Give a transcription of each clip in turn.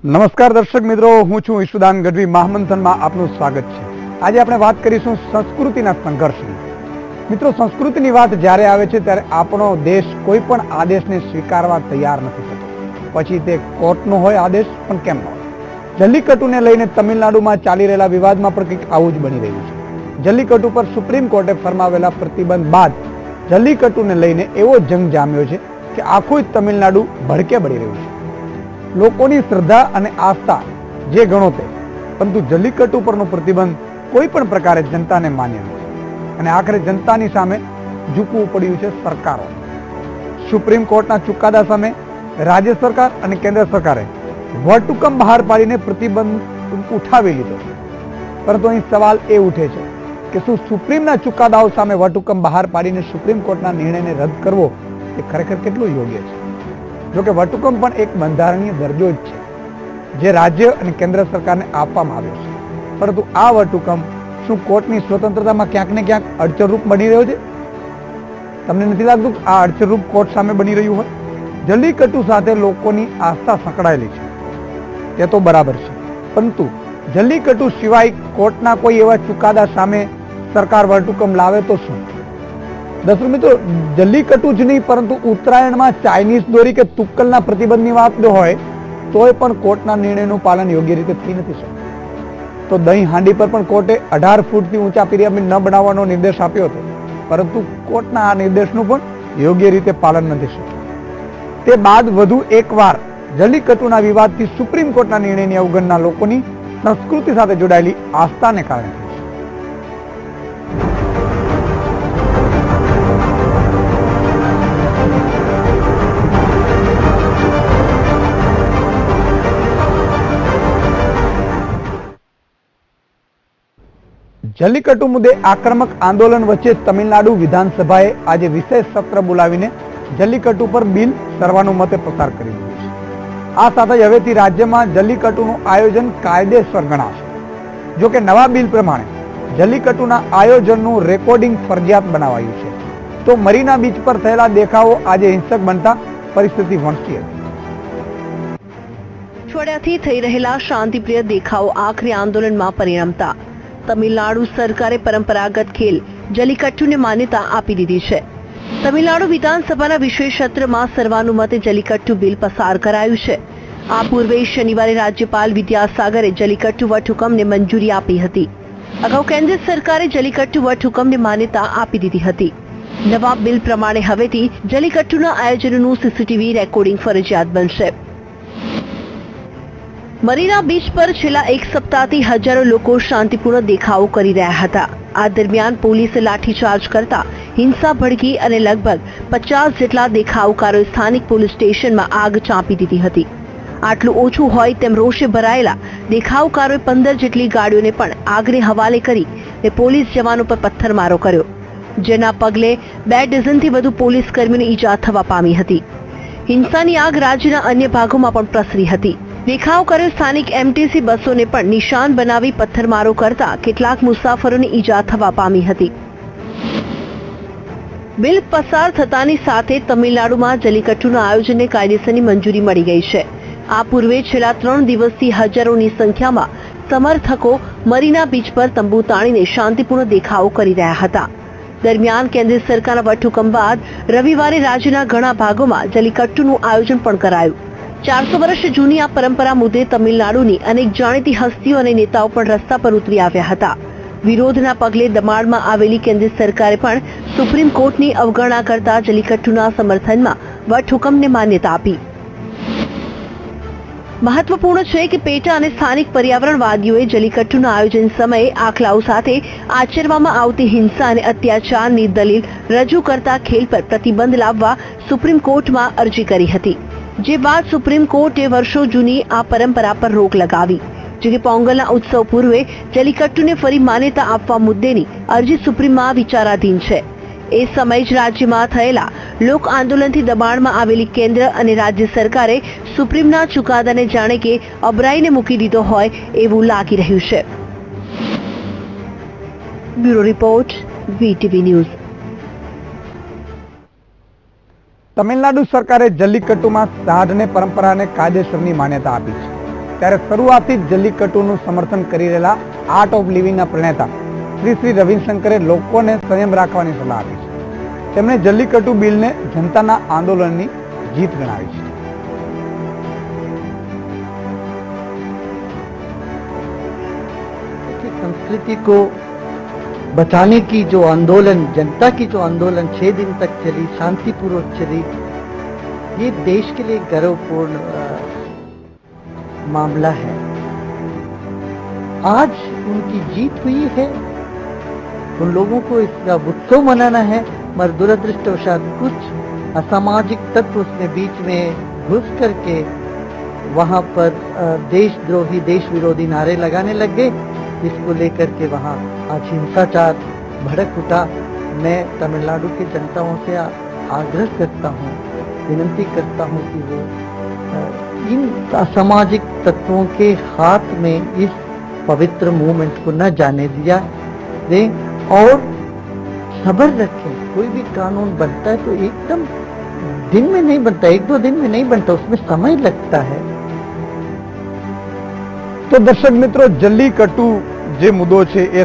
નમસ્કાર દર્શક મિત્રો, હું છું ઈશુદાન ગઢવી. મહામંથનમાં આપનું સ્વાગત છે. આજે આપણે વાત કરીશું સંસ્કૃતિના સંઘર્ષની. મિત્રો, સંસ્કૃતિની વાત જ્યારે આવે છે ત્યારે આપણો દેશ કોઈ પણ આદેશને સ્વીકારવા તૈયાર નથી થતો. પછી તે કોર્ટનો હોય આદેશ પણ કેમ ન હોય. જલ્લીકટ્ટુને લઈને તમિલનાડુમાં ચાલી રહેલા વિવાદમાં પણ કંઈક આવું જ બની રહ્યું છે. જલ્લીકટ્ટુ પર સુપ્રીમ કોર્ટે ફરમાવેલા પ્રતિબંધ બાદ જલ્લીકટ્ટુને લઈને એવો જંગ જામ્યો છે કે આખું જ તમિલનાડુ ભડકે બળી રહ્યું છે. લોકોની શ્રદ્ધા અને આસ્થા જે ગણો તે, પરંતુ જલ્લીકટ્ટુ પરનો પ્રતિબંધ કોઈ પણ પ્રકારે જનતાને માન્ય નથી અને આખરે જનતાની સામે ઝૂકવું પડ્યું છે સરકારો. સુપ્રીમ કોર્ટના ચુકાદા સામે રાજ્ય સરકાર અને કેન્દ્ર સરકારે વટહુકમ બહાર પાડીને પ્રતિબંધ ઉઠાવી લીધો છે. પરંતુ અહીં સવાલ એ ઉઠે છે કે શું સુપ્રીમના ચુકાદાઓ સામે વટહુકમ બહાર પાડીને સુપ્રીમ કોર્ટના નિર્ણયને રદ કરવો એ ખરેખર કેટલું યોગ્ય છે? જોકે વટહુકમ પણ એક બંધારણીય દરજ્જો જ છે જે રાજ્ય અને કેન્દ્ર સરકારને આપવામાં આવ્યો છે. પરંતુ આ વટહુકમ શું કોર્ટની સ્વતંત્રતામાં ક્યાંક ને ક્યાંક અડચણરૂપ બની રહ્યો છે? તમને નથી લાગતું કે આ અડચણરૂપ કોર્ટ સામે બની રહ્યું હોય? જલ્લીકટ્ટુ સાથે લોકોની આસ્થા સંકળાયેલી છે, તે તો બરાબર છે, પરંતુ જલ્લીકટ્ટુ સિવાય કોર્ટના કોઈ એવા ચુકાદા સામે સરકાર વટહુકમ લાવે તો શું? દર્શક મિત્રો, જલ્લીકટ્ટુ જ નહીં પરંતુ ઉત્તરાયણમાં ચાઇનીઝ દોરી કે તુક્કલના પ્રતિબંધની વાત હોય તોય પણ કોર્ટના નિર્ણયનું પાલન યોગ્ય રીતે થઈ નથી શકતું. તો દહીં હાંડી પર પણ કોર્ટે 18 ફૂટથી ઊંચા પિરામિડ ન બનાવવાનો નિર્દેશ આપ્યો હતો, પરંતુ કોર્ટના આ નિર્દેશનું પણ યોગ્ય રીતે પાલન નથી થયું. તે બાદ વધુ એકવાર જલ્લીકટ્ટુના વિવાદથી સુપ્રીમ કોર્ટના નિર્ણયની અવગણના લોકોની સંસ્કૃતિ સાથે જોડાયેલી આસ્થાને કારણે થઈ છે. જલ્લીકટ્ટુ મુદ્દે આક્રમક આંદોલન વચ્ચે તમિલનાડુ વિધાનસભાએ આજે વિશેષ સત્ર બોલાવીને જલ્લીકટ્ટુ પર બિલ સર્વાનુમતે પસાર કરી દીધું છે. આ સાથે હવેથી રાજ્યમાં જલ્લીકટ્ટુનું આયોજન કાયદેસર ગણાશે. જો કે નવા બિલ પ્રમાણે જલ્લીકટ્ટુના આયોજનનું રેકોર્ડિંગ ફરજિયાત બનાવાયું છે. તો મરીના બીચ પર થયેલા દેખાવો આજે હિંસક બનતા પરિસ્થિતિ વણસી હતી. અઠવાડિયાથી થઈ રહેલા શાંતિપ્રિય દેખાવો આખરી આંદોલનમાં પરિણમતા તમિલનાડુ સરકારે પરંપરાગત ખેલ જલ્લીકટ્ટુને માન્યતા આપી દીધી છે. તમિલનાડુ વિધાનસભાના વિશેષ સત્રમાં સર્વાનુમતે જલ્લીકટ્ટુ બિલ પસાર કરાયું છે. આ પૂર્વે શનિવારે રાજ્યપાલ વિદ્યાસાગરે જલ્લીકટ્ટુ વટહુકમને મંજૂરી આપી હતી. અગાઉ કેન્દ્ર સરકારે જલ્લીકટ્ટુ વટહુકમને માન્યતા આપી દીધી હતી. નવા બિલ પ્રમાણે હવેથી જલ્લીકટ્ટુના આયોજનનું સીસીટીવી રેકોર્ડિંગ ફરજિયાત બનશે. મરીના બીચ પર છેલ્લા એક સપ્તાહથી હજારો લોકો શાંતિપૂર્ણ દેખાવો કરી રહ્યા હતા. આ દરમિયાન પોલીસે લાઠીચાર્જ કરતા હિંસા ભડકી અને લગભગ 50 જેટલા દેખાવકારોએ સ્થાનિક પોલીસ સ્ટેશનમાં આગ ચાંપી દીધી હતી. આટલું ઓછું હોય તેમ રોષે ભરાયેલા દેખાવકારોએ 15 જેટલી ગાડીઓને પણ આગને હવાલે કરી પોલીસ જવાનો પર પથ્થરમારો કર્યો, જેના પગલે 2 ડઝનથી વધુ પોલીસ કર્મીઓને ઈજા થવા પામી હતી. હિંસાની આગ રાજ્યના અન્ય ભાગોમાં પણ પ્રસરી હતી. દેખાવકારોએ સ્થાનિક એમટીસી બસોને પણ નિશાન બનાવી પથ્થરમારો કરતા કેટલાક મુસાફરોને ઈજા થવા પામી હતી. બિલ પસાર થતાની સાથે તમિલનાડુમાં જલ્લીકટ્ટુના આયોજનને કાયદેસરની મંજૂરી મળી ગઈ છે. આ પૂર્વે છેલ્લા 3 દિવસથી હજારોની સંખ્યામાં સમર્થકો મરીના બીચ પર તંબુ તાણીને શાંતિપૂર્ણ દેખાવો કરી રહ્યા હતા. દરમિયાન કેન્દ્ર સરકારના વટહુકમ બાદ રવિવારે રાજ્યના ઘણા ભાગોમાં જલ્લીકટ્ટુનું આયોજન પણ કરાયું. 400 વર્ષ જૂની આ પરંપરા મુદ્દે તમિલનાડુની અનેક જાણીતી હસ્તીઓ અને નેતાઓ પણ રસ્તા પર ઉતરી આવ્યા હતા. વિરોધના પગલે દબાણમાં આવેલી કેન્દ્ર સરકારે પણ સુપ્રીમ કોર્ટની અવગણના કરતા જલ્લીકટ્ટુના સમર્થનમાં વટહુકમને માન્યતા આપી. મહત્વપૂર્ણ છે કે પેટા અને સ્થાનિક પર્યાવરણવાદીઓએ જલ્લીકટ્ટુના આયોજન સમયે આખલાઓ સાથે આચરવામાં આવતી હિંસા અને અત્યાચારની દલીલ રજૂ કરતા ખેલ પર પ્રતિબંધ લાવવા સુપ્રીમ કોર્ટમાં અરજી કરી હતી. જે બાદ સુપ્રીમ કોર્ટે વર્ષો જૂની આ પરંપરા પર રોક લગાવી. જોકે પોંગલના ઉત્સવ પૂર્વે જલ્લીકટ્ટુને ફરી માન્યતા આપવા મુદ્દેની અરજી સુપ્રીમમાં વિચારાધીન છે. એ સમયે જ રાજ્યમાં થયેલા લોક આંદોલનથી દબાણમાં આવેલી કેન્દ્ર અને રાજ્ય સરકારે સુપ્રીમના ચુકાદાને જાણે કે અબરાઈને મૂકી દીધો હોય એવું લાગી રહ્યું છે. Bureau report, VTV news. Tamil Nadu સરકારે જલ્લીકટ્ટુમાં સાઢને પરંપરાને કાયદેસરની માન્યતા આપી છે. ત્યારે શરૂઆતથી જ જલ્લીકટ્ટુનું સમર્થન કરી રહેલા આર્ટ ઓફ લિવિંગના પ્રણેતા શ્રી રવિશંકરે લોકોને સંયમ રાખવાની સલાહ આપી છે. તેમણે જલ્લીકટ્ટુ બિલને જનતાના આંદોલનની જીત ગણાવી છે. संस्कृति को बचाने की जो आंदोलन, जनता की जो आंदोलन 6 दिन तक चली, शांतिपूर्वक चली, ये देश के लिए गर्वपूर्ण मामला है. आज उनकी जीत हुई है, उन लोगों को इसका उत्सव मनाना है, मगर दुरदृष्टवशात कुछ असामाजिक तत्व उसमें बीच में घुस करके वहाँ पर देशद्रोही, देश विरोधी नारे लगाने लग गए, जिसको लेकर के वहाँ आज हिंसाचार भड़क उठा. मैं तमिलनाडु की जनताओं से आग्रह करता हूँ, विनती करता हूँ कि वो इन असामाजिक तत्वों के हाथ में इस पवित्र मूवमेंट को न जाने दिया दें और सब्र रखें. कोई भी कानून बनता है तो एकदम दिन में नहीं बनता, 1-2 दिन में नहीं बनता, उसमें समय लगता है. તો દર્શક મિત્રો, જલ્લીકટ્ટુ જે મુદ્દો છે એ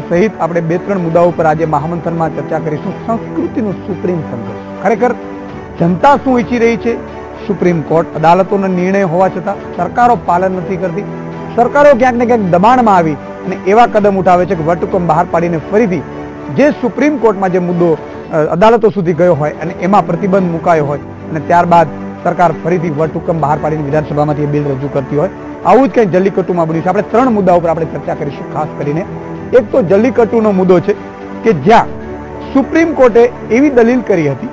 સહિત આપણે 2-3 મુદ્દાઓ પર આજે મહામંથનમાં ચર્ચા કરીશું. સંસ્કૃતિનું સુપ્રીમ સંઘર્ષ, ખરેખર જનતા શું ઈચ્છી રહી છે? સુપ્રીમ કોર્ટ અદાલતોના નિર્ણય હોવા છતાં સરકારો પાલન નથી કરતી. સરકારો ક્યાંક ને ક્યાંક દબાણમાં આવી અને એવા કદમ ઉઠાવે છે કે વટહુકમ બહાર પાડીને ફરીથી જે સુપ્રીમ કોર્ટમાં જે મુદ્દો અદાલતો સુધી ગયો હોય અને એમાં પ્રતિબંધ મુકાયો હોય અને ત્યારબાદ સરકાર ફરીથી વટહુકમ બહાર પાડીને વિધાનસભામાંથી એ બિલ રજૂ કરતી હોય. આવું જ કંઈ જલ્લીકટ્ટુમાં બન્યું છે. આપણે 3 મુદ્દાઓ પર આપણે ચર્ચા કરીશું ખાસ કરીને. એક તો જલ્લીકટ્ટુનો મુદ્દો છે કે જ્યાં સુપ્રીમ કોર્ટે એવી દલીલ કરી હતી,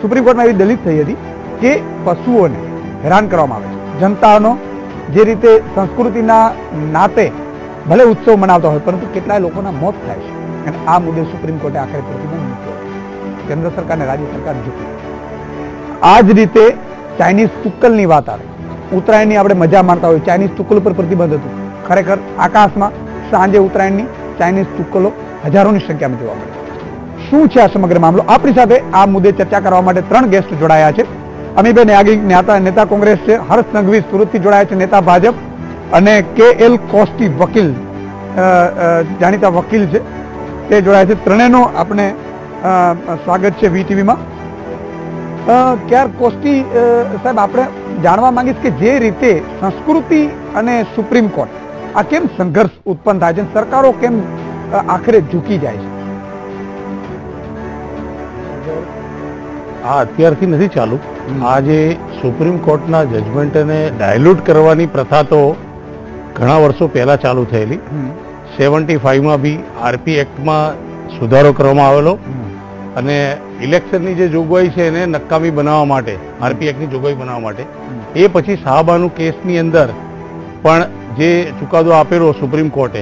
સુપ્રીમ કોર્ટમાં એવી દલીલ થઈ હતી કે પશુઓને હેરાન કરવામાં આવે છે. જનતાનો જે રીતે સંસ્કૃતિના નાતે ભલે ઉત્સવ મનાવતા હોય પરંતુ કેટલાય લોકોના મોત થાય છે અને આ મુદ્દે સુપ્રીમ કોર્ટે આખરે પ્રતિબંધ મૂક્યો. કેન્દ્ર સરકાર અને રાજ્ય સરકાર ઝૂકી. આ જ રીતે ચાઇનીઝ તુક્કલની વાત આવે, ઉત્તરાયણની આપણે મજા માણતા હોય, ચાઇનીઝ તુક્કલ ઉપર પ્રતિબંધ હતું. ખરેખર આકાશમાં સાંજે ઉત્તરાયણની ચાઇનીઝ તુક્કલો હજારોની સંખ્યામાં જોવા મળે. શું છે આ સમગ્ર મામલો? આપણી સાથે આ મુદ્દે ચર્ચા કરવા માટે 3 ગેસ્ટ જોડાયા છે. અમીબેન યાજ્ઞિક નેતા કોંગ્રેસ છે, હર્ષ સંઘવી સુરતથી જોડાયા છે નેતા ભાજપ, અને KL કોસ્ટી વકીલ જાણીતા વકીલ છે તે જોડાયા છે. ત્રણેયનો આપણે સ્વાગત છે VTVમાં. ક્યાર કોસ્ટી સાહેબ, આપણે જાણવા માંગીશ કે જે રીતે સંસ્કૃતિ અને સુપ્રીમ કોર્ટ આ કેમ સંઘર્ષ ઉત્પન્ન થાય છે, સરકારો કેમ આખરે ઝૂકી જાય છે? આ અત્યારથી નથી ચાલુ. આ જે સુપ્રીમ કોર્ટના જજમેન્ટને ડાયલ્યુટ કરવાની પ્રથા તો ઘણા વર્ષો પહેલા ચાલુ થયેલી. 75માં બી RP એક્ટમાં સુધારો કરવામાં આવેલો અને ઇલેક્શનની જે જોગવાઈ છે એને નકામી બનાવવા માટે, RP એક્ટની જોગવાઈ બનાવવા માટે, એ પછી શાહબાનુ કેસની અંદર પણ જે ચુકાદો આપેલો સુપ્રીમ કોર્ટે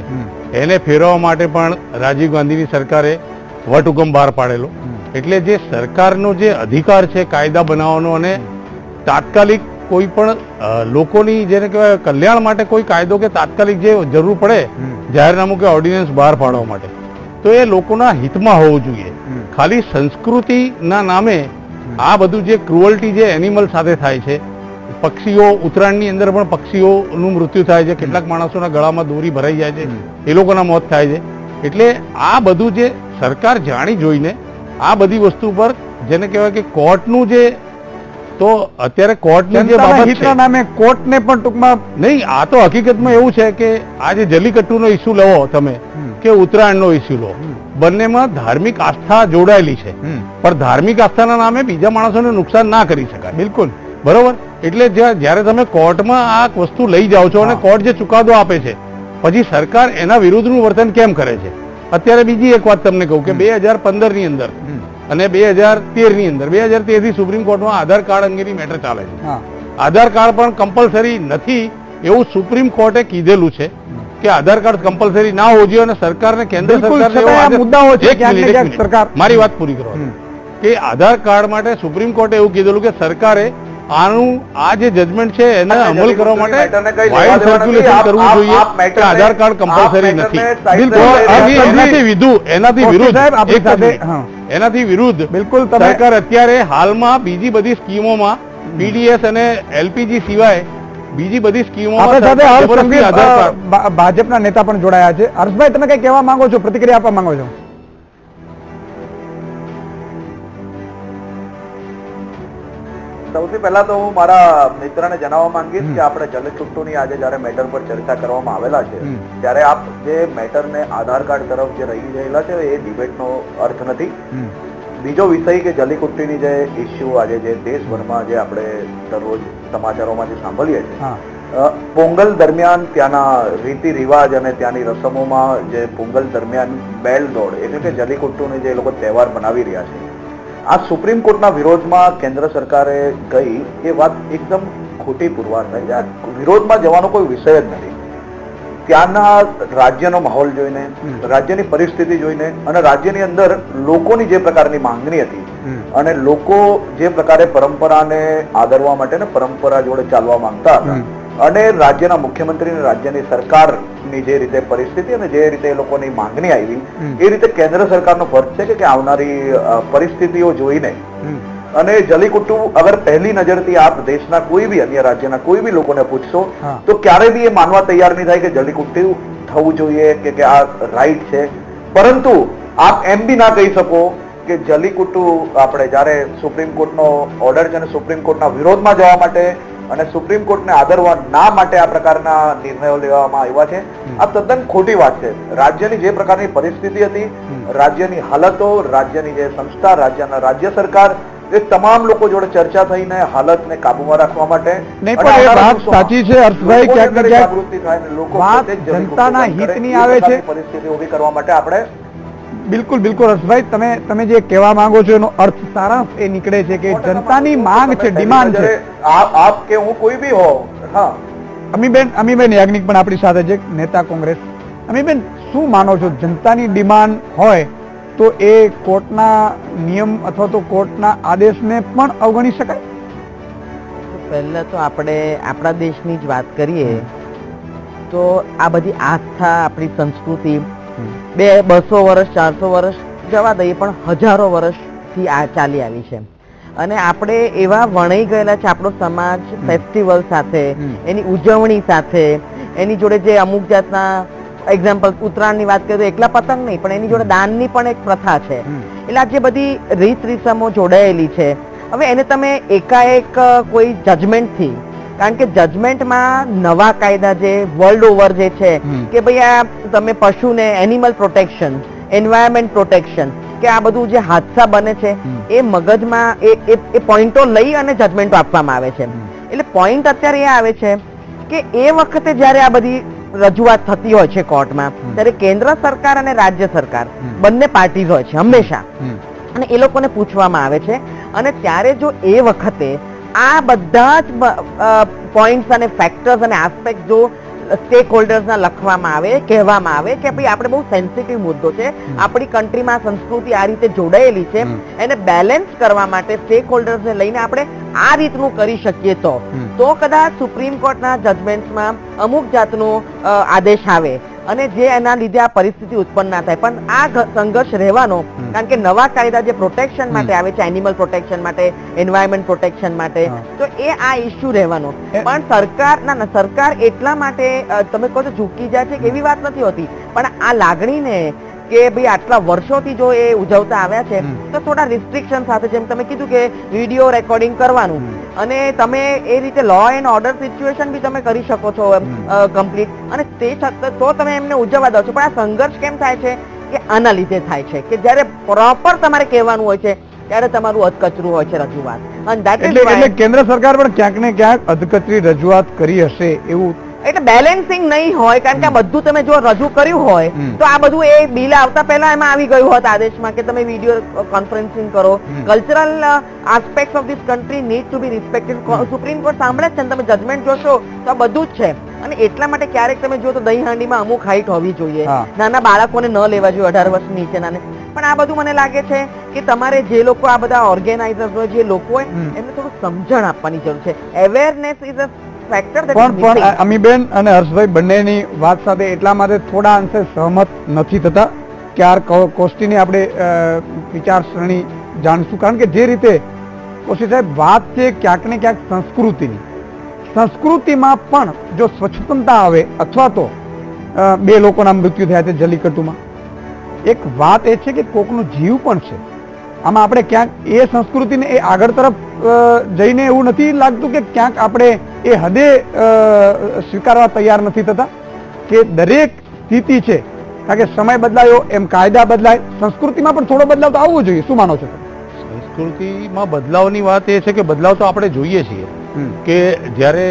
એને ફેરવવા માટે પણ રાજીવ ગાંધીની સરકારે વટહુકમ બહાર પાડેલો. એટલે જે સરકારનો જે અધિકાર છે કાયદા બનાવવાનો અને તાત્કાલિક કોઈ પણ લોકોની જેને કહેવાય કલ્યાણ માટે કોઈ કાયદો કે તાત્કાલિક જે જરૂર પડે જાહેરનામું કે ઓર્ડિનન્સ બહાર પાડવા માટે, તો એ લોકોના હિતમાં હોવું જોઈએ. ખાલી સંસ્કૃતિના નામે આ બધું જે ક્રુઅલ્ટી જે એનિમલ સાથે થાય છે, પક્ષીઓ, ઉત્તરાયણની અંદર પણ પક્ષીઓનું મૃત્યુ થાય છે, કેટલાક માણસોના ગળામાં દોરી ભરાઈ જાય છે, એ લોકોના મોત થાય છે. એટલે આ બધું જે સરકાર જાણી જોઈને આ બધી વસ્તુ પર જેને કહેવાય કે કોર્ટનું જે, તો અત્યારે કોર્ટની જે બાબત છે નામે કોર્ટને પણ ટૂંકમાં નહીં, આ તો હકીકતમાં એવું છે કે આ જે જલ્લીકટ્ટુનો ઇસ્યુ લેવો તમે કે ઉત્તરાયણનો ઇસ્યુ લો, બંનેમાં ધાર્મિક આસ્થા જોડાયેલી છે, પણ ધાર્મિક આસ્થાના નામે બીજા માણસોને નુકસાન ના કરી શકાય. બિલકુલ બરોબર. એટલે જ્યારે તમે કોર્ટમાં આ વસ્તુ લઈ જાઓ છો અને કોર્ટ જે ચુકાદો આપે છે પછી સરકાર એના વિરુદ્ધનું વર્તન કેમ કરે છે? અત્યારે બીજી એક વાત તમને કહું કે 2015 ની અંદર અને 2013 ની અંદર, 2013 થી સુપ્રીમ કોર્ટમાં આધાર કાર્ડ અંગેની મેટર ચાલે છે. આધાર કાર્ડ પણ કમ્પલસરી નથી એવું સુપ્રીમ કોર્ટે કીધેલું છે કે આધાર કાર્ડ કમ્પલસરી ના હોવું જોઈએ અને સરકારને, કેન્દ્ર સરકાર, મારી વાત પૂરી કરો, કે આધાર કાર્ડ માટે સુપ્રીમ કોર્ટે એવું કીધેલું કે સરકારે આનું આ જે જજમેન્ટ છે એને અમલ કરવા માટે વાઇડ સર્ક્યુલેશન કરવું જોઈએ કે આધાર કાર્ડ કમ્પલસરી નથી. એનાથી વિરુદ્ધ બિલકુલ સરકાર અત્યારે હાલમાં બીજી બધી સ્કીમોમાં PDS અને LPG સિવાય બીજી બધી સ્કીમો આપણી સાથે હર્ષ સંઘવી ભાજપના નેતા પણ જોડાયા છે. હર્ષભાઈ, તમે કઈ કહેવા માંગો છો, પ્રતિક્રિયા આપવા માંગો છો? સૌથી પહેલા તો હું મારા મિત્રને જણાવવા માંગીશ કે આપણે જલચુટ્ટુની આજે જયારે મેટર પર ચર્ચા કરવામાં આવેલા છે ત્યારે આપ જે મેટરને આધાર કાર્ડ તરફ જે રહી ગયેલા છે એ ડિબેટનો અર્થ નથી. બીજો વિષય કે જલીકુટ્ટીની જે ઇસ્યુ આજે જે દેશભરમાં જે આપણે દરરોજ સમાચારોમાં જે સાંભળીએ છીએ, પોંગલ દરમિયાન ત્યાંના રીતિ રિવાજ અને ત્યાંની રસમોમાં જે પોંગલ દરમિયાન બેલ દોડ એટલે કે જલીકુટ્ટુને જે લોકો તહેવાર બનાવી રહ્યા છે, આ સુપ્રીમ કોર્ટના વિરોધમાં કેન્દ્ર સરકારે ગઈ એ વાત એકદમ ખોટી પુરવાર થઈ છે. આ વિરોધમાં જવાનો કોઈ વિષય જ નથી. ત્યાંના રાજ્યનો માહોલ જોઈને, રાજ્યની પરિસ્થિતિ જોઈને અને રાજ્યની અંદર લોકોની જે પ્રકારની માંગણી હતી અને લોકો જે પ્રકારે પરંપરાને આદરવા માટે ને પરંપરા જોડે ચાલવા માંગતા હતા અને રાજ્યના મુખ્યમંત્રી અને રાજ્યની સરકારની જે રીતે પરિસ્થિતિ અને જે રીતે એ લોકોની માંગણી આવી એ રીતે કેન્દ્ર સરકારનો ફરજ છે કે આવનારી પરિસ્થિતિઓ જોઈને અને જલીકુટ્ટુ અગર પહેલી નજરથી આપ દેશના કોઈ બી અન્ય રાજ્યના કોઈ બી લોકોને પૂછશો તો ક્યારે બી એ માનવા તૈયાર નહીં થાય કે જલીકુટ્ટુ થવું જોઈએ કે આ રાઈટ છે. પરંતુ આપ એમ બી ના કહી શકો કે જલીકુટ્ટુ આપણે જયારે સુપ્રીમ કોર્ટનો ઓર્ડર છે અને સુપ્રીમ કોર્ટના વિરોધમાં જવા માટે અને સુપ્રીમ કોર્ટને આદરવા ના માટે આ પ્રકારના નિર્ણયો લેવામાં આવ્યા છે, આ તદ્દન ખોટી વાત છે. રાજ્યની જે પ્રકારની પરિસ્થિતિ હતી, રાજ્યની હાલતો, રાજ્યની જે સંસ્થા, રાજ્ય સરકાર એ તમામ લોકો જોડે ચર્ચા થઈને હાલતને કાબુમાં રાખવા માટે સાચી છે હર્ષભાઈ, ક્યાંક ને ક્યાંક જાગૃતિ થાય ને લોકો વાત જનતાના હિતની આવે છે. પરિસ્થિતિ ઊભી કરવા માટે આપણે બિલકુલ બિલકુલ હર્ષભાઈ, તમે જે કહેવા માંગો છો એનો અર્થ સારાંશ એ નીકળે છે કે જનતાની માંગ છે, ડિમાન્ડ છે. આપ કે હું કોઈ બી હો. હા, અમીબેન યાજ્ઞિક પણ આપણી સાથે છે, નેતા કોંગ્રેસ. અમીબેન, શું માનો છો, જનતાની ડિમાન્ડ હોય તો એ કોર્ટના નિયમ અથવા તો કોર્ટના આદેશને પણ અવગણી શકાય? પહેલા તો આપણે આપણા દેશની જ વાત કરીએ તો આ બધી આસ્થા, આપણી સંસ્કૃતિ 200 વર્ષ 400 વર્ષ જવા દઈએ પણ હજારો વર્ષથી આ ચાલી આવી છે અને આપણે એવા વણાઈ ગયેલા છે આપણો સમાજ ફેસ્ટિવલ સાથે, એની ઉજવણી સાથે, એની જોડે જે અમુક જાતના એક્ઝામ્પલ ઉત્તરાયણની વાત કરીએ તો એકલા પતંગ નહીં પણ એની જોડે દાનની પણ એક પ્રથા છે. એટલે આ જે બધી રીત રીસમો જોડાયેલી છે, હવે એને તમે એકાએક કોઈ જજમેન્ટથી, કારણ કે જજમેન્ટમાં નવા કાયદા જે વર્લ્ડ ઓવર જે છે કે ભાઈ આ તમે પશુને એનિમલ પ્રોટેક્શન, એન્વાયરમેન્ટ પ્રોટેક્શન કે આ બધું જે હાદસા બને છે એ મગજમાં એ પોઈન્ટો લઈ અને જજમેન્ટો આપવામાં આવે છે. એટલે પોઈન્ટ અત્યારે એ આવે છે કે એ વખતે જ્યારે આ બધી રજૂઆત થતી હોય છે કોર્ટમાં ત્યારે કેન્દ્ર સરકાર અને રાજ્ય સરકાર બંને પાર્ટીઝ હોય છે હંમેશા અને એ લોકોને પૂછવામાં આવે છે અને ત્યારે જો એ વખતે આ બધા જ પોઈન્ટ્સ અને ફેક્ટર્સ અને આસ્પેક્ટ જો સ્ટેક હોલ્ડર્સના લખવામાં આવે, કહેવામાં આવે કે ભાઈ આપણે બહુ સેન્સિટિવ મુદ્દો છે, આપણી કન્ટ્રીમાં સંસ્કૃતિ આ રીતે જોડાયેલી છે, એને બેલેન્સ કરવા માટે સ્ટેક હોલ્ડર્સને લઈને આપણે આ રીતનું કરી શકીએ તો કદાચ સુપ્રીમ કોર્ટના જજમેન્ટ્સમાં અમુક જાતનો આદેશ આવે અને જે એના લીધે આ પરિસ્થિતિ ઉત્પન્ન ના થાય. પણ આ સંઘર્ષ રહેવાનો, કારણ કે નવા કાયદા જે પ્રોટેક્શન માટે આવે છે, એનિમલ પ્રોટેક્શન માટે, એન્વાયરમેન્ટ પ્રોટેક્શન માટે, તો એ આ ઇસ્યુ રહેવાનો. પણ સરકાર એટલા માટે તમે કહો છો ઝૂકી જાય છે એવી વાત નથી હોતી, પણ આ લાગણીને કે ભાઈ આટલા વર્ષોથી જો એ ઉજવતા આવ્યા છે તો થોડા રિસ્ટ્રિક્શન સાથે, જેમ તમે કીધું કે વિડીયો રેકોર્ડિંગ કરવાનું અને તમે એ રીતે લો એન્ડ ઓર્ડર સિચ્યુએશન બી તમે કરી શકો છો કમ્પ્લીટ અને તે છતાં તો તમે એમને ઉજવવા દો છો. પણ આ સંઘર્ષ કેમ થાય છે કે આના લીધે થાય છે કે જ્યારે પ્રોપર તમારે કહેવાનું હોય છે ત્યારે તમારું અધકચરું હોય છે રજૂઆત. એટલે કેન્દ્ર સરકાર પણ ક્યાંક ને ક્યાંક અધકચરી રજૂઆત કરી હશે એવું. એટલે બેલેન્સિંગ નહીં હોય, કારણ કે આ બધું તમે જો રજૂ કર્યું હોય તો આ બધું એ બિલ આવતા પહેલા એમાં આવી ગયું હોત આદેશમાં કે તમે વિડીયો કોન્ફરન્સિંગ કરો. Cultural aspect of this country need to be respected. Supreme court સાંભળે જ છે, તમે જજમેન્ટ જોશો તો આ બધું જ છે. અને એટલા માટે ક્યારેક તમે જો તો દહીં હાંડીમાં અમુક હાઈટ હોવી જોઈએ, નાના બાળકોને ન લેવા જોઈએ 18 વર્ષ નીચેનાને. પણ આ બધું મને લાગે છે કે તમારે જે લોકો આ બધા ઓર્ગેનાઇઝર્સ હોય, જે લોકો હોય એમને થોડું સમજણ આપવાની જરૂર છે. અવેરનેસ ઇઝ અ પણ અમીબેન અને હર્ષભાઈ બંનેની વાત સાથે એટલા માટે થોડા અંશે સહમત નથી થતા કે આ કોષ્ટીની આપણે વિચારસરણી જાણશું. કારણ કે જે રીતે કોષ્ટી સાહેબ વાત છે ક્યાંક ને ક્યાંક સંસ્કૃતિની, સંસ્કૃતિમાં પણ જો સ્વચ્છતા આવે અથવા તો 2 લોકોના મૃત્યુ થયા છે જલ્લીકટ્ટુમાં, એક વાત એ છે કે કોકનો જીવ પણ છે. આમાં આપણે ક્યાંક એ સંસ્કૃતિને એ આગળ તરફ જઈને એવું નથી લાગતું કે ક્યાંક આપણે એ હદે સ્વીકારવા તૈયાર નથી થતા કે દરેક સ્થિતિ છે, કારણ કે સમય બદલાયો એમ કાયદા બદલાય, સંસ્કૃતિમાં પણ થોડો બદલાવ તો આવવો જોઈએ. શું માનો છો? સંસ્કૃતિમાં બદલાવની વાત એ છે કે બદલાવ તો આપણે જોઈએ છીએ કે જ્યારે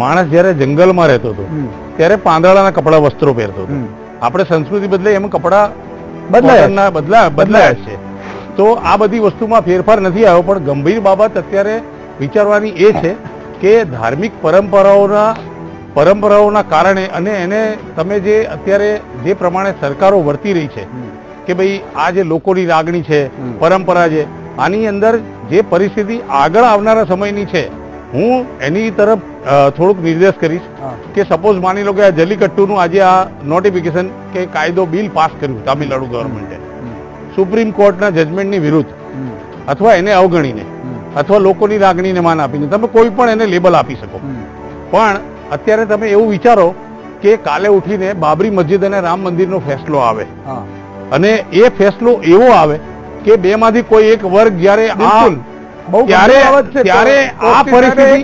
માણસ જ્યારે જંગલમાં રહેતો હતો ત્યારે પાંદડાના કપડા વસ્ત્રો પહેરતો હતો. આપણે સંસ્કૃતિ બદલાઈ એમ કપડા બદલાયા છે. તો આ બધી વસ્તુમાં ફેરફાર નથી આવ્યો, પણ ગંભીર બાબત અત્યારે વિચારવાની એ છે કે ધાર્મિક પરંપરાઓના કારણે અને એને તમે જે અત્યારે જે પ્રમાણે સરકારો વર્તી રહી છે કે ભાઈ આ જે લોકોની લાગણી છે, પરંપરા છે, આની અંદર જે પરિસ્થિતિ આગળ આવનારા સમયની છે, હું એની તરફ થોડુંક નિર્દેશ કરીશ કે સપોઝ માની લો કે આ જલ્લીકટ્ટુનું આજે આ નોટિફિકેશન કે કાયદો બિલ પાસ કર્યું તામિલનાડુ ગવર્મેન્ટે સુપ્રીમ કોર્ટના જજમેન્ટની વિરુદ્ધ અથવા એને અવગણીને અથવા લોકોની લાગણીને માન આપીને તમે કોઈ પણ એને લેબલ આપી શકો. પણ અત્યારે તમે એવું વિચારો કે કાલે ઉઠીને બાબરી મસ્જિદ અને રામ મંદિરનો ફેસલો આવે અને એ ફેસલો એવો આવે કે બેમાંથી કોઈ એક વર્ગ જ્યારે ત્યારે આ પરિસ્થિતિ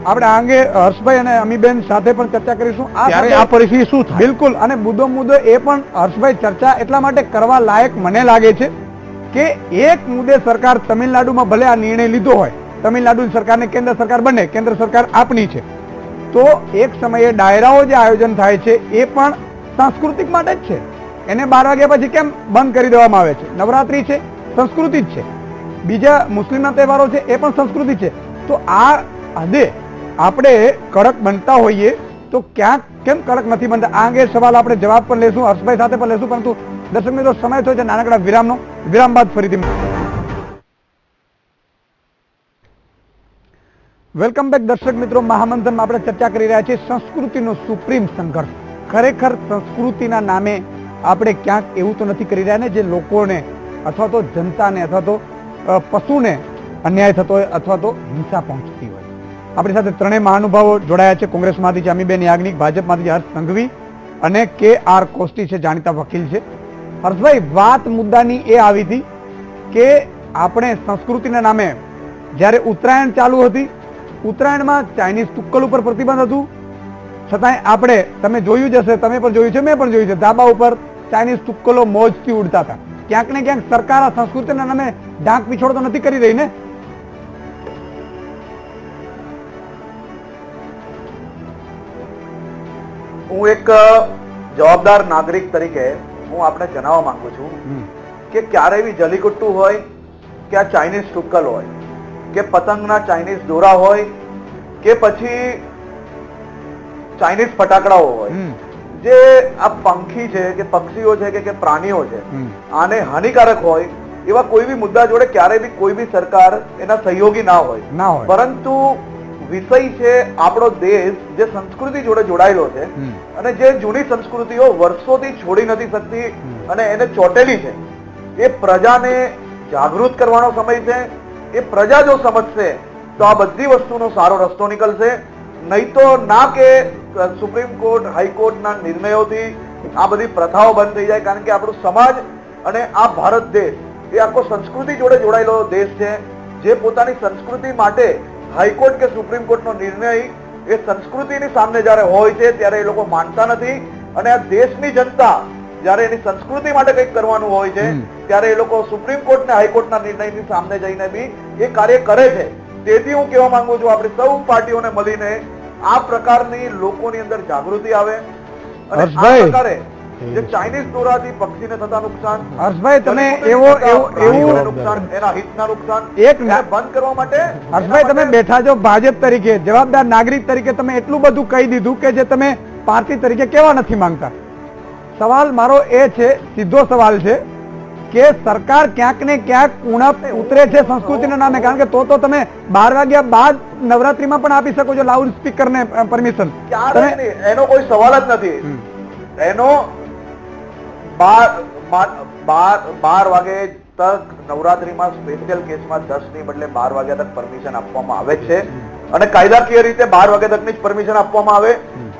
આપણે આ અંગે હર્ષભાઈ અને અમીબેન સાથે પણ ચર્ચા કરીશું. ત્યારે આ પરિસ્થિતિ શું થાય? બિલકુલ. અને મુદ્દો એ પણ હર્ષભાઈ ચર્ચા એટલા માટે કરવા લાયક મને લાગે છે કે એક મુદ્દે સરકાર તમિલનાડુમાં ભલે આ નિર્ણય લીધો હોય, તમિલનાડુની સરકારને કેન્દ્ર સરકાર બને, કેન્દ્ર સરકાર આપની છે, તો એક સમયે ડાયરાઓ જે આયોજન થાય છે એ પણ સાંસ્કૃતિક માટે જ છે. એને 12 વાગ્યા પછી કેમ બંધ કરી દેવામાં આવે છે? નવરાત્રી છે, સંસ્કૃતિ જ છે. બીજા મુસ્લિમના તહેવારો છે, એ પણ સંસ્કૃતિ છે. તો આ હદે આપણે કડક બનતા હોઈએ તો ક્યાંક કેમ કડક નથી બનતા? આ અંગે સવાલ આપણે જવાબ પણ લેશું, હર્ષભાઈ સાથે પણ લેશું, પરંતુ દર્શક મિત્રો સમય થયો છે નાનકડા વિરામનો. વિરામ બાદ ફરીથી વેલકમ બેક. દર્શક મિત્રો, મહામંથનમાં આપણે ચર્ચા કરી રહ્યા છીએ સંસ્કૃતિનો સુપ્રીમ સંઘર્ષ. ખરેખર સંસ્કૃતિના નામે આપણે ક્યાંક એવું તો નથી કરી રહ્યા ને જે લોકોને અથવા તો જનતાને અથવા તો પશુને અન્યાય થતો હોય અથવા તો હિંસા પહોંચતી હોય. આપણી સાથે 3 મહાનુભાવો જોડાયા છે. કોંગ્રેસમાંથી છે અમીબેન યાજ્ઞિક, ભાજપમાંથી હર્ષ સંઘવી અને KR કોષ્ટી છે, જાણીતા વકીલ છે. હર્ષભાઈ, વાત મુદ્દાની એ આવી હતી કે આપણે સંસ્કૃતિના નામે જ્યારે ઉત્તરાયણ ચાલુ હતી, ઉત્તરાયણમાં ચાઇનીઝ તુક્કલ ઉપર પ્રતિબંધ હતું, છતાંય આપણે, તમે જોયું જ હશે, તમે પણ જોયું છે, મેં પણ જોયું છે, ધાબા ઉપર ચાઇનીઝ તુક્કલો મોજથી ઉડતા હતા. ક્યાંક ને ક્યાંક સરકાર આ સંસ્કૃતિના નામે ઢાંક પીછોડ તો નથી કરી રહી ને? હું એક જવાબદાર નાગરિક તરીકે હું આપણે જણાવવા માંગુ છું કે ક્યારે એવી જલ્લીકટ્ટુ હોય કે આ ચાઇનીઝ તુક્કલ હોય કે પતંગના ચાઇનીઝ દોરા હોય કે પછી ચાઇનીઝ ફટાકડાઓ હોય, જે આ પંખી છે કે પક્ષીઓ છે કે પ્રાણીઓ છે આને હાનિકારક હોય, એવા કોઈ બી મુદ્દા જોડે ક્યારે બી કોઈ બી સરકાર એના સહયોગી ના હોય. પરંતુ વિષય છે આપણો દેશ જે સંસ્કૃતિ જોડે જોડાયેલો છે અને જે જૂની સંસ્કૃતિઓ વર્ષોથી છોડી નથી શકતી અને એને ચોટેલી છે, એ પ્રજાને જાગૃત કરવાનો સમય છે. એ પ્રજા જો સમજશે તો આ બધી વસ્તુનો સારો રસ્તો નીકળશે. નહીં તો ના કે સુપ્રીમ કોર્ટ, હાઈકોર્ટના નિર્ણયોથી આ બધી પ્રથાઓ બંધ થઈ જાય, કારણ કે આપણું સમાજ અને આ ભારત દેશ એ આખો સંસ્કૃતિ જોડે જોડાયેલો દેશ છે, જે પોતાની સંસ્કૃતિ માટે હાઈકોર્ટ કે સુપ્રીમ કોર્ટનો નિર્ણય એ સંસ્કૃતિની સામે જ્યારે હોય છે ત્યારે એ લોકો માનતા નથી. અને આ દેશની જનતા જ્યારે એની સંસ્કૃતિ માટે કંઈક કરવાનું હોય છે ત્યારે એ લોકો સુપ્રીમ કોર્ટ ને હાઈકોર્ટના નિર્ણયની સામે જઈને બી એ કાર્ય કરે છે. તેથી હું કહેવા માંગુ છું, આપણે સૌ પાર્ટીઓને મળીને આ પ્રકારની લોકોની અંદર જાગૃતિ આવે અને આ પ્રકારે જે ચાઇનીઝ દોરાથી પક્ષીને થતા નુકસાન, હર્ષભાઈ તમે એવું નુકસાન, એના હિતના નુકસાન એક બંધ કરવા માટે હર્ષભાઈ તમે બેઠા છો ભાજપ તરીકે, જવાબદાર નાગરિક તરીકે, તમે એટલું બધું કહી દીધું કે જે તમે પાર્ટી તરીકે કેવા નથી માંગતા. સવાલ મારો એ છે, સીધો સવાલ છે કે સરકાર ક્યાંક ને ક્યાંક ઉણપ ઉતરે છે સંસ્કૃતિના નામે, કારણ કે તો તમે 12 વાગ્યા બાદ નવરાત્રીમાં પણ આપી શકો છો લાઉડ સ્પીકર ને પરમિશન. એનો કોઈ સવાલ જ નથી. એનો 12 વાગે તક નવરાત્રીમાં સ્પેશિયલ કેસમાં 10 ની બદલે 12 વાગ્યા તક પરમિશન આપવામાં આવે છે. અને કાયદાકીય રીતે 12 વાગ્યા તકની જ પરમિશન આપવામાં આવે,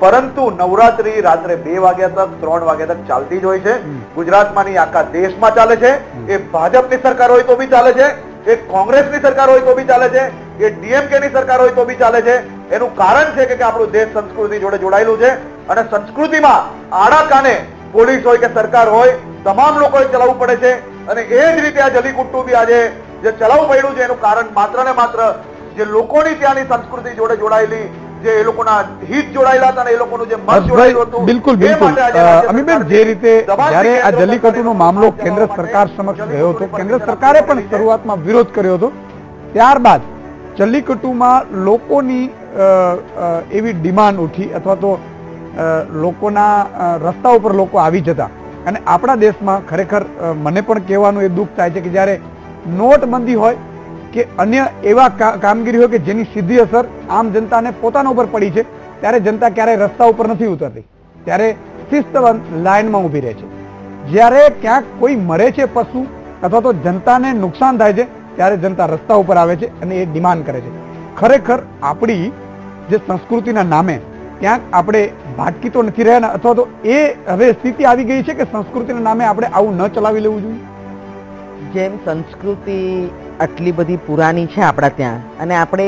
પરંતુ નવરાત્રી રાત્રે 2 વાગ્યા તક 3 વાગ્યા તક ચાલતી જ હોય છે. ગુજરાતમાં નહીં, આખા દેશમાં ચાલે છે. એ ભાજપની સરકાર હોય તો બી ચાલે છે, એ કોંગ્રેસની સરકાર હોય તો બી ચાલે છે, એ ડીએમકે ની સરકાર હોય તો બી ચાલે છે. એનું કારણ છે કે આપણું દેશ સંસ્કૃતિ જોડે જોડાયેલું છે અને સંસ્કૃતિમાં આડા કાને પોલીસ હોય કે સરકાર હોય તમામ લોકોએ ચલાવવું પડે છે. અને એ જ રીતે આ જલીકુટ્ટુ બી આજે જે ચલાવવું પડ્યું છે એનું કારણ માત્ર ને માત્ર જે લોકોની ત્યાંની સંસ્કૃતિ જોડે જોડાયેલી, જે એ લોકોના હિત જોડાયેલા હતા અને એ લોકોનું જે મત જોડાયેલું હતું. બિલકુલ બિલકુલ અમીબેન, જે રીતે જ્યારે આ જલ્લીકટ્ટુનો મામલો કેન્દ્ર સરકાર સમક્ષ ગયો હતો, કેન્દ્ર સરકારે પણ શરૂઆતમાં વિરોધ કર્યો હતો. ત્યારબાદ જલ્લીકટ્ટુમાં લોકોની એવી ડિમાન્ડ ઉઠી અથવા તો લોકોના રસ્તા ઉપર લોકો આવી જતા. અને આપણા દેશમાં ખરેખર મને પણ કહેવાનું એ દુઃખ થાય છે કે જ્યારે નોટબંધી હોય કે અન્ય એવા કામગીરી હોય કે જેની સીધી અસર આમ જનતાને પોતાના ઉપર પડી છે, ત્યારે જનતા ક્યારેય રસ્તા ઉપર નથી ઉતરતી, ત્યારે શિસ્તબદ્ધ લાઇનમાં ઊભી રહે છે. જ્યારે ક્યાંક કોઈ મરે છે પશુ અથવા તો જનતાને નુકસાન થાય છે, ત્યારે જનતા રસ્તા ઉપર આવે છે અને એ ડિમાન્ડ કરે છે. ખરેખર આપણી જે સંસ્કૃતિના નામે ક્યાંક આપણે ભાટકી તો નથી રહ્યા, અથવા તો એ હવે સ્થિતિ આવી ગઈ છે કે સંસ્કૃતિના નામે આપણે આવું ન ચલાવી લેવું જોઈએ. જેમ સંસ્કૃતિ આટલી બધી પુરાની છે આપણા ત્યાં, અને આપણે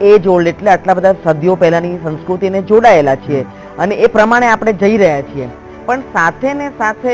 એ જોડ એટલે આટલા બધા સદીઓ પહેલાની સંસ્કૃતિને જોડાયેલા છીએ અને એ પ્રમાણે આપણે જઈ રહ્યા છીએ. પણ સાથે ને સાથે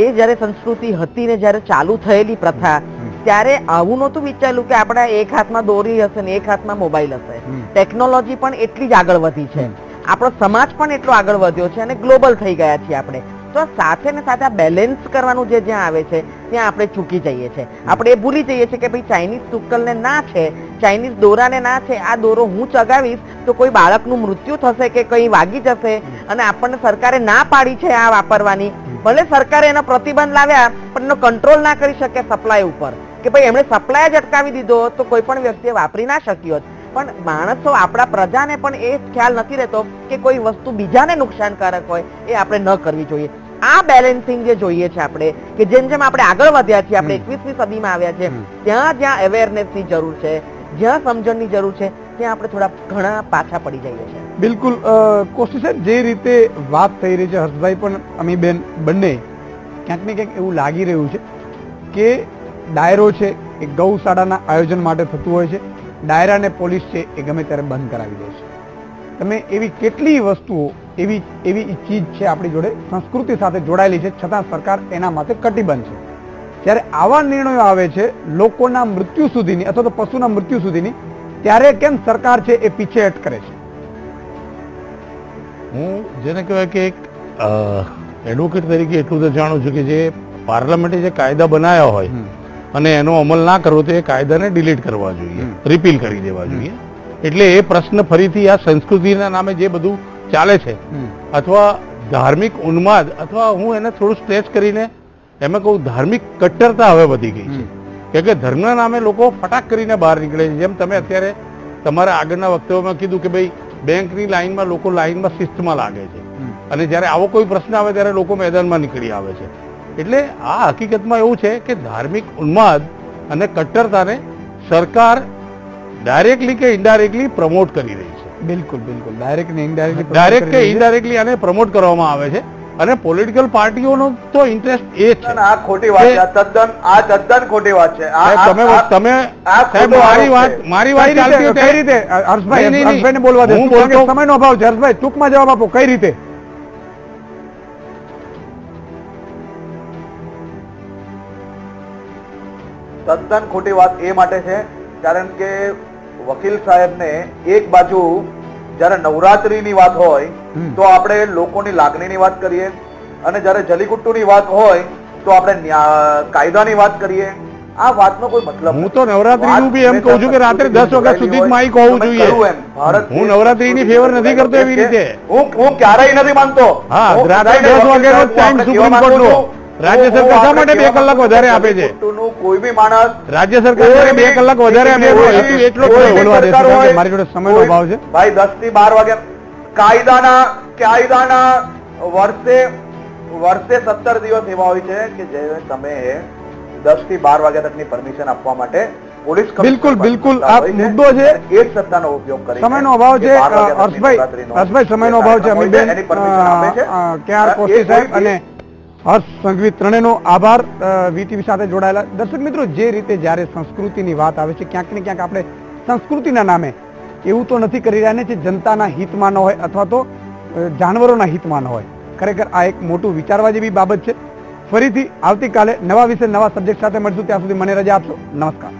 એ જ્યારે સંસ્કૃતિ હતી ને જ્યારે ચાલુ થયેલી પ્રથા, ત્યારે આવું નહોતું વિચાર્યું કે આપણા એક હાથમાં દોરી હશે ને એક હાથમાં મોબાઈલ હશે. ટેકનોલોજી પણ એટલી જ આગળ વધી છે, આપણો સમાજ પણ એટલો આગળ વધ્યો છે અને ગ્લોબલ થઈ ગયા છીએ આપણે. તો સાથે ને સાથે આ બેલેન્સ કરવાનું જે જ્યાં આવે છે ત્યાં આપણે ચૂકી જઈએ છીએ. આપણે એ ભૂલી જઈએ છીએ કે ભાઈ ચાઇનીઝ તુક્કલને ના છે, ચાઇનીઝ દોરાને ના છે, આ દોરો હું ચગાવીશ તો કોઈ બાળકનું મૃત્યુ થશે કે કંઈ વાગી જશે, અને આપણને સરકારે ના પાડી છે આ વાપરવાની. ભલે સરકારે એનો પ્રતિબંધ લાવ્યા પણ એનો કંટ્રોલ ના કરી શકે સપ્લાય ઉપર, કે ભાઈ એમણે સપ્લાય જ અટકાવી દીધો તો કોઈ પણ વ્યક્તિએ વાપરી ના શક્યો. પણ માણસો, આપણા પ્રજાને પણ એ ખ્યાલ નથી રહેતો કે કોઈ વસ્તુ બીજાને નુકસાનકારક હોય એ આપણે ન કરવી જોઈએ. આ બેલેન્સિંગ જે જોઈએ છે આપણે, કે જેમ જેમ આપણે આગળ વધ્યા છીએ, આપણે 21મી સદીમાં આવ્યા છે, ત્યાં જ્યાં અવેરનેસની જરૂર છે, જ્યાં સમજણની જરૂર છે, ત્યાં આપણે થોડા ઘણા પાછા પડી જઈએ છીએ. બિલકુલ કોશિશ છે, જે રીતે વાત થઈ રહી છે હર્ષભાઈ પણ અમીબેન બંને, ક્યાંક ને ક્યાંક એવું લાગી રહ્યું છે કે ડાયરો છે એ ગૌશાળાના આયોજન માટે થતું હોય છે, ડાયરાને પોલીસ છે એ ગમે ત્યારે બંધ કરાવી દે છે. તમે એવી કેટલી વસ્તુઓ એવી ચીજ છે આપણી જોડે સંસ્કૃતિ સાથે જોડાયેલી છે, છતાં સરકાર એના માટે કટિબદ્ધ છે. જ્યારે આવા નિર્ણયો આવે છે લોકોના મૃત્યુ સુધીની અથવા તો પશુના મૃત્યુ સુધીની, ત્યારે કેમ સરકાર છે એ પીછેહટ કરે છે? હું જેને કહેવાય કે એક એડવોકેટ તરીકે એટલું તો જાણું છું કે જે પાર્લામેન્ટે જે કાયદા બનાવ્યા હોય અને એનો અમલ ના કરવો તો એ કાયદાને ડિલીટ કરવા જોઈએ, રિપીલ કરી દેવા જોઈએ. એટલે એ પ્રશ્ન ફરીથી આ સંસ્કૃતિના નામે જે બધું ચાલે છે, અથવા ધાર્મિક ઉન્માદ, અથવા હું એને થોડું સ્ટ્રેચ કરીને એમાં કહું ધાર્મિક કટ્ટરતા હવે વધી ગઈ છે. કેમ કે ધર્મના નામે લોકો ફટાક કરીને બહાર નીકળે છે. જેમ તમે અત્યારે તમારા આગળના વક્તવ્યમાં કીધું કે ભાઈ બેંકની લાઈનમાં લોકો લાઈનમાં શિસ્તમાં લાગે છે, અને જ્યારે આવો કોઈ પ્રશ્ન આવે ત્યારે લોકો મેદાનમાં નીકળી આવે છે. એટલે આ હકીકતમાં એવું છે કે ધાર્મિક ઉન્માદ અને કટ્ટરતાને સરકાર ડાયરેક્ટલી કે ઇનડાયરેક્ટલી પ્રમોટ કરી રહી છે. બિલકુલ બિલકુલ, ડાયરેક્ટ કે ઇનડાયરેક્ટલી આને પ્રમોટ કરવામાં આવે છે. અને પોલિટિકલ પાર્ટીઓનો તો ઇન્ટરેસ્ટ એ છે. આ ખોટી વાત છે, તદ્દન ખોટી વાત છે. તમે મારી વાત ચાલતી કઈ રીતે હર્ષભાઈને બોલવા દે, સમયનો અભાવ છે. હર્ષભાઈ ટૂંકમાં જવાબ આપો, કઈ રીતે? તદ્દન ખોટી વાત એ માટે છે કારણ કે વકીલ સાહેબને એક બાજુ જ્યારે નવરાત્રીની વાત હોય તો આપણે લોકોની લાગણીની વાત કરીએ, અને જ્યારે જલીકુટ્ટુની વાત હોય તો આપણે કાયદાની વાત કરીએ. આ વાતનો કોઈ મતલબ હું તો નવરાત્રીનું બી એમ કહું છું કે રાત્રે 10 વાગ્યા સુધી જ માઇક હોવું જોઈએ. હું નવરાત્રીની ફેવર નથી કરતો એવી રીતે. હું ક્યારેય નથી માનતો. હા, રાત્રે 10 વાગ્યાનો ટાઈમ સુપ્રીમ કોર્ટનો. રાજ્ય સરકાર શા માટે 2 કલાક વધારે આપે છે? કોઈ બી માણસ રાજ્ય સરકાર 2 કલાક વધારે આપે છે, એટલો બોલવા દેશો કે મારી જોડે સમયનો અભાવ છે. ભાઈ 10 થી 12 વાગ્યા કાયદાના વર્ષે 17 દિવસ એવા હોય છે કે જે તમે 10 થી 12 વાગ્યા તકની પરમિશન આપવા માટે પોલીસ બિલકુલ, બિલકુલ. આ હોય છે મુદ્દો છે. અને એ જ સત્તાનો ઉપયોગ કરીને સમયનો અભાવ છે જે 12 વાગ્યા હર્ષભાઈ, સુધીની નવરાત્રીનો હર્ષભાઈ સમયનો અભાવ છે. કાર્યક્રમ હોય અમીબેન, એની permission આપે છે. KR કોશી સાહેબ અને હર્ષ સંઘવી ત્રણેયનો આભાર વીટીવી સાથે જોડાયેલા. દર્શક મિત્રો, જે રીતે જ્યારે સંસ્કૃતિની વાત આવે છે, ક્યાંક ને ક્યાંક આપણે સંસ્કૃતિના નામે એવું તો નથી કરી રહ્યા ને જે જનતાના હિતમાં ન હોય અથવા તો જાનવરોના હિતમાં ન હોય. ખરેખર આ એક મોટું વિચારવા જેવી બાબત છે. ફરીથી આવતીકાલે નવા વિષય નવા સબ્જેક્ટ સાથે મળશું. ત્યાં સુધી મને રજા આપશો. નમસ્કાર.